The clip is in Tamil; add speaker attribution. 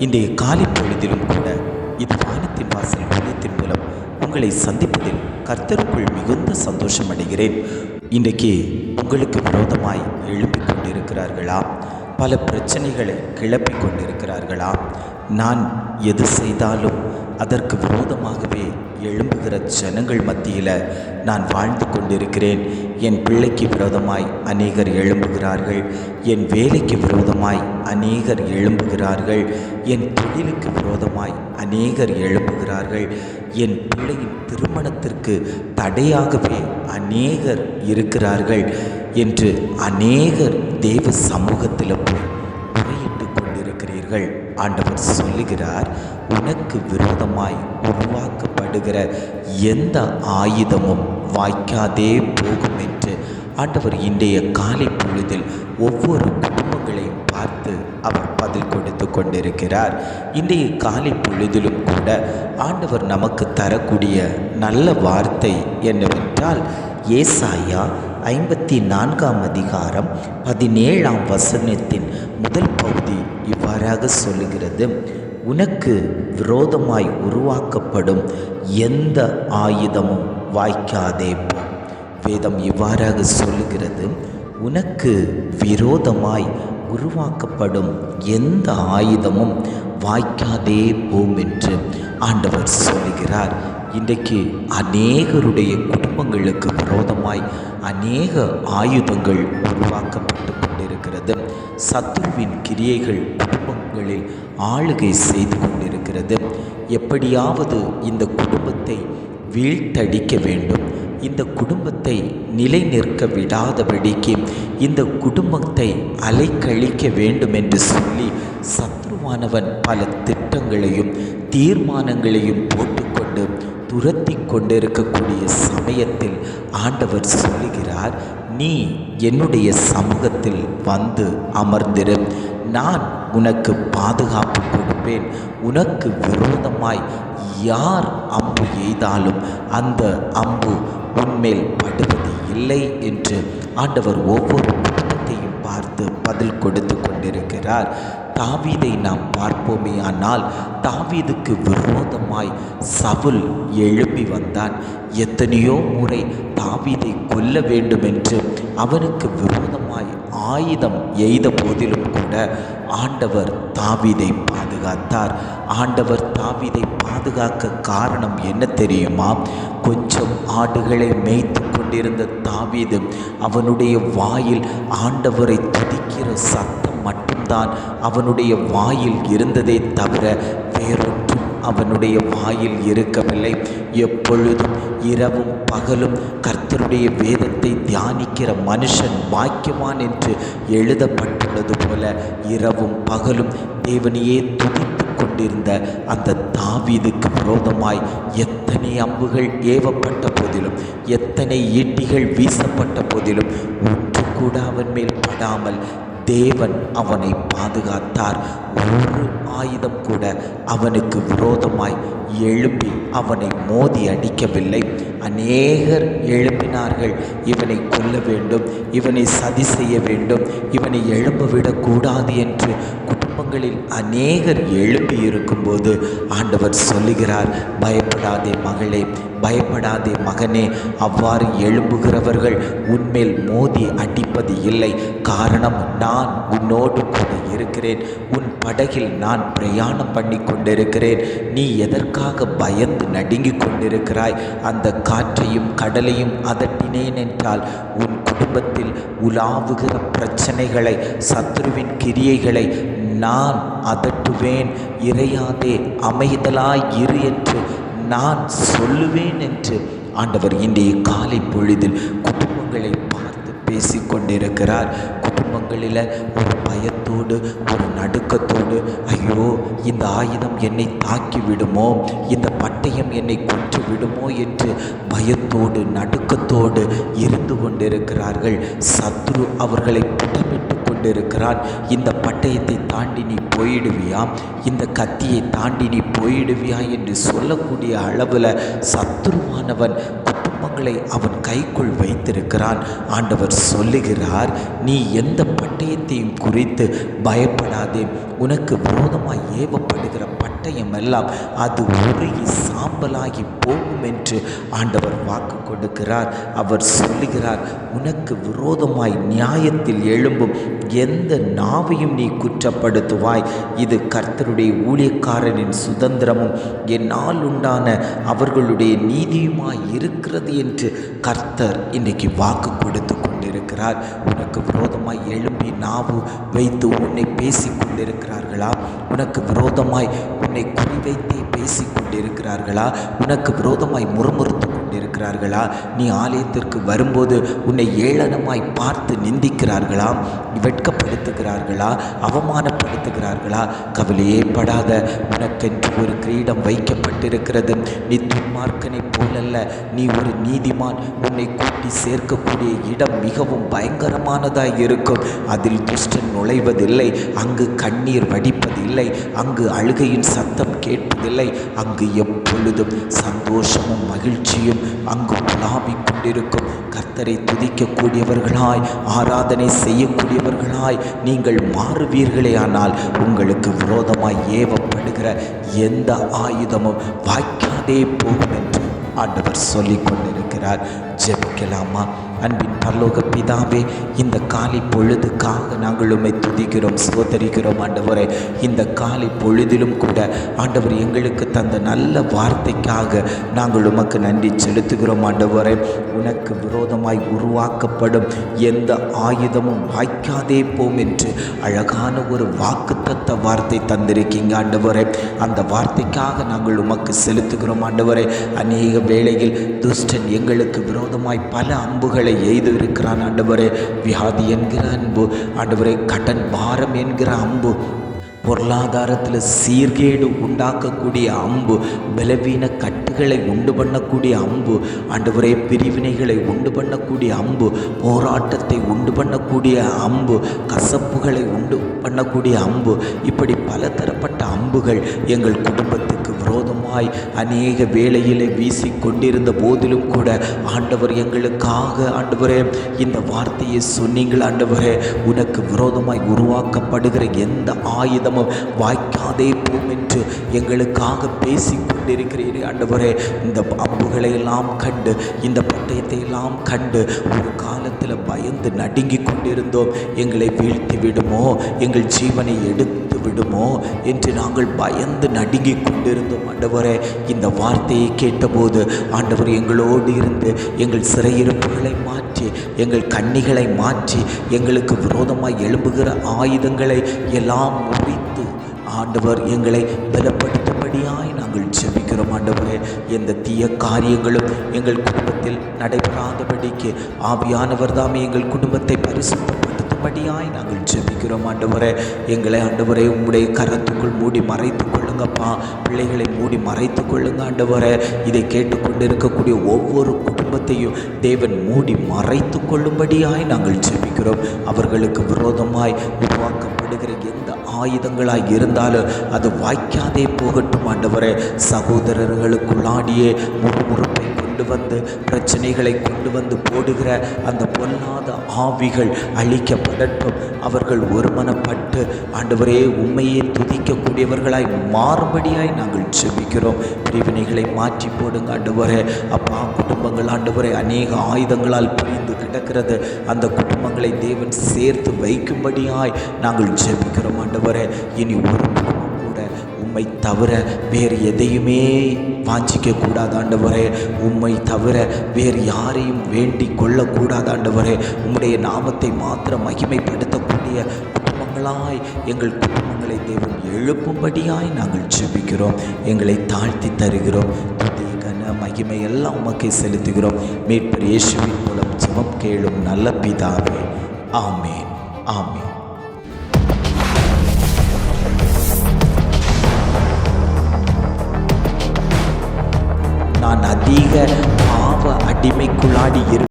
Speaker 1: இன்றைய காலை பொழுதிலும் கூட இது வானத்தின் வாசல் ஊழியத்தின் மூலம் உங்களை சந்திப்பதில் கர்த்தருக்குள் மிகுந்த சந்தோஷம் அடைகிறேன். இன்றைக்கு உங்களுக்கு விரோதமாய் எழுப்பிக் கொண்டிருக்கிறார்களா? பல பிரச்சனைகளை கிளப்பி கொண்டிருக்கிறார்களா? நான் எது செய்தாலும் அதற்கு விரோதமாகவே எழும்புகிற ஜனங்கள் மத்தியில் நான் வாழ்ந்து கொண்டிருக்கிறேன். என் பிள்ளைக்கு விரோதமாய் அநேகர் எழும்புகிறார்கள், என் வேலைக்கு விரோதமாய் அநேகர் எழும்புகிறார்கள், என் தொழிலுக்கு விரோதமாய் அநேகர் எழும்புகிறார்கள், என் பிள்ளையின் திருமணத்திற்கு தடையாகவே அநேகர் இருக்கிறார்கள் என்று அநேகர் தேவ சமூகத்தில் போய் முறையிட்டு கொண்டிருக்கிறீர்கள். ஆண்டவர் சொல்லுகிறார், உனக்கு விரோதமாய் உருவாக்கப்படுகிற எந்த ஆயுதமும் வாய்க்காதே போகும் என்று ஆண்டவர் இன்றைய காலை பொழுதில் ஒவ்வொரு குடும்பங்களையும் பார்த்து அவர் பதில் கொடுத்து கொண்டிருக்கிறார். இன்றைய காலை பொழுதிலும் கூட ஆண்டவர் நமக்கு தரக்கூடிய நல்ல வார்த்தை என்னவென்றால், ஏசாயா 54 அதிகாரம் 17 வசனத்தின் முதல் பகுதி இவ்வாறாக சொல்லுகிறது, உனக்கு விரோதமாய் உருவாக்கப்படும் எந்த ஆயுதமும் வாய்க்காதே போ. வேதம் இவ்வாறாக சொல்லுகிறது, உனக்கு விரோதமாய் உருவாக்கப்படும் எந்த ஆயுதமும் வாய்க்காதே போம் என்று ஆண்டவர் சொல்லுகிறார். இன்றைக்கு அநேகருடைய குடும்பங்களுக்கு விரோதமாய் அநேக ஆயுதங்கள் உருவாக்கப்பட்டு கொண்டிருக்கிறது. சத்துருவின் கிரியைகள் குடும்பங்களில் ஆளுகை செய்து கொண்டிருக்கிறது. எப்படியாவது இந்த குடும்பத்தை வீழ்த்தடிக்க வேண்டும், இந்த குடும்பத்தை நிலை நிற்க விடாதபடிக்கு இந்த குடும்பத்தை அலைக்கழிக்க வேண்டும் என்று சொல்லி சத்ருவானவன் பல திட்டங்களையும் தீர்மானங்களையும் போட்டுக்கொண்டு துரத்தி கொண்டிருக்கக்கூடிய சமயத்தில் ஆண்டவர் சொல்லுகிறார், நீ என்னுடைய சமூகத்தில் வந்து அமர்ந்திரு, நான் உனக்கு பாதுகாப்பு கொடுப்பேன். உனக்கு விரோதமாய் யார் அம்பு எய்தாலும் அந்த அம்பு உன்மேல் படுவது இல்லை என்று ஆண்டவர் ஒவ்வொரு குடும்பத்தையும் பார்த்து பதில் கொடுத்து கொண்டிருக்கிறார். தாவீதை நாம் பார்ப்போமே, ஆனால் தாவீதுக்கு விரோதமாய் சவுல் எழுப்பி வந்தான். எத்தனையோ முறை தாவீதை கொல்ல வேண்டும் என்று அவனுக்கு விரோதமாய் ஆயுதம் எய்த போதிலும் கூட ஆண்டவர் தாவீதை பாதுகாத்தார். ஆண்டவர் தாவீதை பாதுகாக்க காரணம் என்ன தெரியுமா? கொஞ்சம் ஆடுகளை மேய்த்து கொண்டிருந்த தாவீது அவனுடைய வாயில் ஆண்டவரை துதிக்கிற சத்தம் மட்டும்தான் அவனுடைய வாயில் இருந்ததே தவிர வேறொன்றும் அவனுடைய வாயில் இருக்கவில்லை. எப்பொழுதும் இரவும் பகலும் கர்த்தருடைய வேதத்தை தியானிக்கிற மனுஷன் பாக்கியவான் என்று எழுதப்பட்டுள்ளது போல இரவும் பகலும் தேவனையே துதித்து கொண்டிருந்த அந்த தாவீதுக்கு விரோதமாய் எத்தனை அம்புகள் ஏவப்பட்ட போதிலும், எத்தனை ஈட்டிகள் வீசப்பட்ட போதிலும் ஒன்று கூட அவன் மேல் படாமல் தேவன் அவனை பாதுகாத்தார். ஒரு ஆயுதம் கூட அவனுக்கு விரோதமாய் எழுப்பி அவனை மோதி அடிக்கவில்லை. அநேகர் எழுப்பினார்கள், இவனை கொல்ல வேண்டும், இவனை சதி செய்ய வேண்டும், இவனை எழும்ப விடக்கூடாது என்று குடும்பங்களில் அநேகர் எழுப்பி இருக்கும்போது ஆண்டவர் சொல்லுகிறார், பயப்படாதே மகளே, பயப்படாதே மகனே, அவ்வாறு எழும்புகிறவர்கள் உன்மேல் மோதி அடிப்பது இல்லை. காரணம், நான் உன்னோடு கூட இருக்கிறேன், உன் படகில் நான் பிரயாணம் பண்ணி கொண்டிருக்கிறேன். நீ எதற்காக பயந்து நடுங்கிக் கொண்டிருக்கிறாய்? அந்த காற்றையும் கடலையும் அதட்டினேன் என்றால் உன் குடும்பத்தில் உலாவுகிற பிரச்சனைகளை, சத்ருவின் கிரியைகளை நான் அதட்டுவேன். இறையாதே, அமைதலாய் இரு என்று நான் சொல்லுவேன் என்று ஆண்டவர் இன்றைய காலை பொழுதில் குடும்பங்களை பார்த்து பேசிக்கொண்டிருக்கிறார். குடும்பங்களில் ஒரு பயத்தோடு, ஒரு நடுக்கத்தோடு, ஐயோ இந்த ஆயுதம் என்னை தாக்கி விடுமோ, இந்த பட்டயம் என்னை கொன்று விடுமோ என்று பயத்தோடு நடுக்கத்தோடு இருந்து கொண்டிருக்கிறார்கள். சத்ரு அவர்களை புடமிட்டு கொண்டிருக்கிறான். இந்த பட்டயத்தை தாண்டி நீ போயிடுவியா, இந்த கத்தியை தாண்டி நீ போயிடுவியா என்று சொல்லக்கூடிய அளவில் சத்ருவானவன் குடும்பங்களை உங்களை அவன் கைக்குள் வைத்திருக்கிறான். ஆண்டவர் சொல்லுகிறார், நீ எந்த பட்டயத்தையும் குறித்து பயப்படாதே. உனக்கு விரோதமாய் ஏவப்படுகிற பட்டயம் எல்லாம் அது உருகி சாம்பலாகி போகும் என்று ஆண்டவர் வாக்கு கொடுக்கிறார். அவர் சொல்லுகிறார், உனக்கு விரோதமாய் நியாயத்தில் எழும்பும் எந்த நாவையும் நீ குற்றப்படுத்துவாய். இது கர்த்தருடைய ஊழியக்காரனின் சுதந்திரமும் என்னால் உண்டான அவர்களுடைய நீதியுமாய் இருக்கிறது என்று கர்த்தர் இன்றைக்கு வாக்கு கொடுத்து கொண்டிருக்கிறார். உனக்கு விரோதமாய் எழும்பி நாவு வைத்து உன்னை பேசி கொண்டிருக்கிறார்களா? உனக்கு விரோதமாய் உன்னை குறிவைத்தே பேசி கொண்டிருக்கிறார்களா? உனக்கு விரோதமாய் முறுமுறுத்து கொண்டிருக்கிறார்களா? நீ ஆலயத்திற்கு வரும்போது உன்னை ஏளனமாய் பார்த்து நிந்திக்கிறார்களா? வெட்கப்படுத்துகிறார்களா? அவமானப்படுத்துகிறார்களா? கவலையே படாத, உனக்கென்று ஒரு கிரீடம் வைக்கப்பட்டிருக்கிறது. நீ துன்மார்க்கனை போலல்ல, நீ ஒரு நீதிமான். உன்னை கூட்டி சேர்க்கக்கூடிய இடம் மிகவும் பயங்கரமானதாய் இருக்கும். அதில் துஷ்டன் நுழைவதில்லை, அங்கு கண்ணீர் வடிப்பதில்லை, அங்கு அழுகையின் சத்தம் கேட்பதில்லை. அங்கு எப்பொழுதும் சந்தோஷமும் மகிழ்ச்சியும் அங்கு உலாவிக் கொண்டிருக்கும். கர்த்தரை துதிக்கக்கூடியவர்களாய், ஆராதனை செய்யக்கூடியவர்களாய் நீங்கள் மாறுவீர்களே. ஆனால் உங்களுக்கு விரோதமாய் ஏவப்படுகிற எந்த ஆயுதமும் வாய்க்காதே போகும் என்று ஆண்டவர் சொல்லிக் கொண்டிருக்கிறார். ஜெபிக்கலாமா? அன்பின் பரலோக பிதாவே, இந்த காலை பொழுதுக்காக நாங்கள் உம்மை துதிக்கிறோம், சோதரிக்கிறோம். ஆண்டவரே, இந்த காலை பொழுதிலும் கூட ஆண்டவர் எங்களுக்கு தந்த நல்ல வார்த்தைக்காக நாங்கள் உமக்கு நன்றி செலுத்துகிறோம். ஆண்டவரே, உனக்கு விரோதமாய் உருவாக்கப்படும் எந்த ஆயுதமும் வாய்க்காதே போம் என்று அழகான ஒரு வாக்குத்தத்த வார்த்தை தந்திருக்கீங்க. ஆண்டவரே, அந்த வார்த்தைக்காக நாங்கள் உமக்கு செலுத்துகிறோம். ஆண்டவரே, அநேக வேளையில் துஷ்டன் எங்களுக்கு விரோதமாய் பல அம்புகளை எய்து இருக்கிறான். ஆண்டவரே, வியாதி என்கிற அம்பு, ஆண்டவரே கடன் பாரம் என்கிற அம்பு, பொருளாதாரத்தில் சீர்கேடு உண்டாக்கக்கூடிய அம்பு, பலவீன கட்டுகளை உண்டு பண்ணக்கூடிய அம்பு, ஆண்டவரே பிரிவினைகளை உண்டு பண்ணக்கூடிய அம்பு, போராட்டத்தை உண்டு பண்ணக்கூடிய அம்பு, கசப்புகளை உண்டு பண்ணக்கூடிய அம்பு, இப்படி பலதரப்பட்ட அம்புகள் எங்கள் குடும்பத்துக்கு விரோதமாய் அநேக வேளையிலே வீசி கொண்டிருந்த போதிலும் கூட ஆண்டவர் எங்களுக்காக ஆண்டவரே இந்த வார்த்தையை சொன்னீங்கள். ஆண்டவரே, உனக்கு விரோதமாய் உருவாக்கப்படுகிற எந்த ஆயுதமும் வாய்க்காதே போம் என்று எங்களுக்காக பேசி கொண்டிருக்கிறீரே. ஆண்டவரே, இந்த அம்புகளை எல்லாம் கண்டு, இந்த பட்டயத்தை எல்லாம் கண்டு ஒரு காலத்தில் பயந்து நடுங்கி கொண்டிருந்தோம். எங்களை வீழ்த்தி விடுமோ, எங்கள் ஜீவனை எடுத்து விடுமோ என்று நாங்கள் பயந்து நடுங்கி கொண்டிருந்தோம். ஆண்டவரே, இந்த வார்த்தையை கேட்டபோது ஆண்டவர் எங்களோடு இருந்து எங்கள் சிறையிருப்புகளை மாற்றி, எங்கள் கண்ணிகளை மாற்றி, எங்களுக்கு விரோதமாய் எழும்புகிற ஆயுதங்களை எல்லாம் முறித்து ஆண்டவர் எங்களை பலப்படுத்தும்படியாய் நாங்கள் ஜெபிக்கிறோம். ஆண்டவரே, எந்த தீய காரியங்களும் எங்கள் குடும்பத்தில் நடைபெறாதபடிக்கு ஆவியானவர் தாமே எங்கள் குடும்பத்தை பரிசுத்தப்படுத்தும்படியாய் நாங்கள் ஜெபிக்கிறோம். ஆண்டவரே, எங்களை ஆண்டவரே உம்முடைய கரத்துக்குள் மூடி மறைத்து கொள்ளுங்கப்பா. பிள்ளைகளை மூடி மறைத்து கொள்ளுங்க. ஆண்டவரே, இதை கேட்டுக்கொண்டிருக்கக்கூடிய ஒவ்வொரு குடும்பத்தையும் தேவன் மூடி மறைத்து கொள்ளும்படியாய் நாங்கள் ஜெபிக்கிறோம். அவர்களுக்கு விரோதமாய் உருவாக்கப்படுகிற எந்த ஆயுதங்களாய் இருந்தாலும் அது வாய்க்காதே போகட்டும். ஆண்டவரே, சகோதரர்களுக்குள்ளாடியே முறுமுறுப்பை கொண்டு வந்து, பிரச்சனைகளை கொண்டு வந்து போடுகிற அந்த பொல்லாத ஆவிகள் அழிக்கப்படட்டும். அவர்கள் ஒருமனப்பட்டு ஆண்டவரே உம்மையே துதிக்கக்கூடியவர்களாய் மாறும்படியாய் நாங்கள் ஜெபிக்கிறோம். பிரிவினைகளை மாற்றி போடுங்க. ஆண்டவரே அப்பா, குடும்பங்கள் ஆண்டவரே அநேக ஆயுதங்களால் பிரிந்து கிடக்கிறது. அந்த குடும்பங்களை தேவன் சேர்த்து வைக்கும்படியாய் நாங்கள் ஜெபிக்கிறோம். ஆண்டவரே, இனி ஒரு குடும்பம் கூட உம்மை தவிர வேறு எதையுமே வாஞ்சிக்க கூடாது. ஆண்டவரே, உம்மை தவிர வேறு யாரையும் வேண்டிக் கொள்ளக்கூடாது. ஆண்டவரே, உம்முடைய நாமத்தை மாத்திரம் மகிமைப்படுத்தக்கூடிய குடும்பங்களாய் எங்கள் குடும்பங்களை தேவன் எழுப்பும்படியாய் நாங்கள் ஜெபிக்கிறோம். எங்களை தாழ்த்தி தருகிறோம். துதி கன மகிமை எல்லாம் உமக்கே செலுத்துகிறோம். மீட்பர் இயேசுவின் மூலம் ஜெபம் கேளும் நல்ல பிதாவே. ஆமேன், ஆமேன். நான் அதிக பாவ அடிமைக்குள்ளாடி